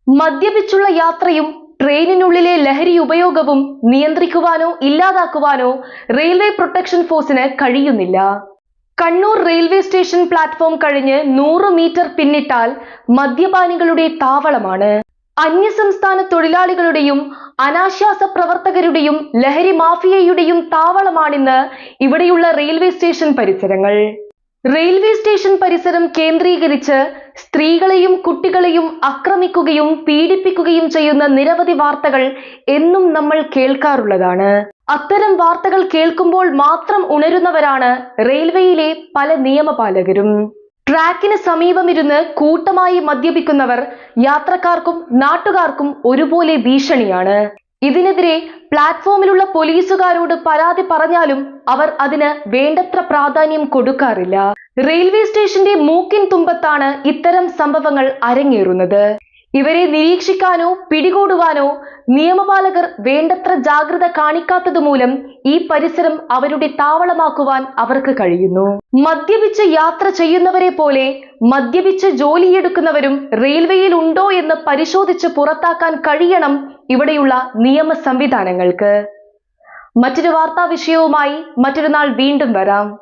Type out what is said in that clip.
മദ്യപിച്ചുള്ള യാത്രയും ട്രെയിനിനുള്ളിലെ ലഹരി ഉപയോഗവും നിയന്ത്രിക്കുവാനോ ഇല്ലാതാക്കുവാനോ റെയിൽവേ പ്രൊട്ടക്ഷൻ ഫോഴ്സിന് കഴിയുന്നില്ല. കണ്ണൂർ റെയിൽവേ സ്റ്റേഷൻ പ്ലാറ്റ്ഫോം കഴിഞ്ഞ് 100 മീറ്റർ പിന്നിട്ടാൽ മദ്യപാനികളുടെ താവളമാണ്. അന്യസംസ്ഥാന തൊഴിലാളികളുടെയും അനാശാസ പ്രവർത്തകരുടെയും ലഹരി മാഫിയയുടെയും താവളമാണിന്ന് ഇവിടെയുള്ള റെയിൽവേ സ്റ്റേഷൻ പരിസരങ്ങൾ. റെയിൽവേ സ്റ്റേഷൻ പരിസരം കേന്ദ്രീകരിച്ച് സ്ത്രീകളെയും കുട്ടികളെയും ആക്രമിക്കുകയും പീഡിപ്പിക്കുകയും ചെയ്യുന്ന നിരവധി വാർത്തകൾ എന്നും നമ്മൾ കേൾക്കാറുള്ളതാണ്. അത്തരം വാർത്തകൾ കേൾക്കുമ്പോൾ മാത്രം ഉണരുന്നവരാണ് റെയിൽവേയിലെ പല നിയമപാലകരും. ട്രാക്കിന് സമീപമിരുന്ന് കൂട്ടമായി മദ്യപിക്കുന്നവർ യാത്രക്കാർക്കും നാട്ടുകാർക്കും ഒരുപോലെ ഭീഷണിയാണ്. ഇതിനെതിരെ പ്ലാറ്റ്ഫോമിലുള്ള പോലീസുകാരോട് പരാതി പറഞ്ഞാലും അവർ അതിന് വേണ്ടത്ര പ്രാധാന്യം കൊടുക്കാറില്ല. റെയിൽവേ സ്റ്റേഷന്റെ മൂക്കിൻ തുമ്പത്താണ് ഇത്തരം സംഭവങ്ങൾ അരങ്ങേറുന്നത്. ഇവരെ നിരീക്ഷിക്കാനോ പിടികൂടുവാനോ നിയമപാലകർ വേണ്ടത്ര ജാഗ്രത കാണിക്കാത്തതുമൂലം ഈ പരിസരം അവരുടെ താവളമാക്കുവാൻ അവർക്ക് കഴിയുന്നു. മദ്യപിച്ച് യാത്ര ചെയ്യുന്നവരെ പോലെ മദ്യപിച്ച് ജോലിയെടുക്കുന്നവരും റെയിൽവേയിൽ ഉണ്ടോ എന്ന് പരിശോധിച്ച് പുറത്താക്കാൻ കഴിയണം ഇവിടെയുള്ള നിയമ സംവിധാനങ്ങൾക്ക്. മറ്റൊരു വാർത്താ വിഷയവുമായി മറ്റൊരു നാൾ വീണ്ടും വരാം.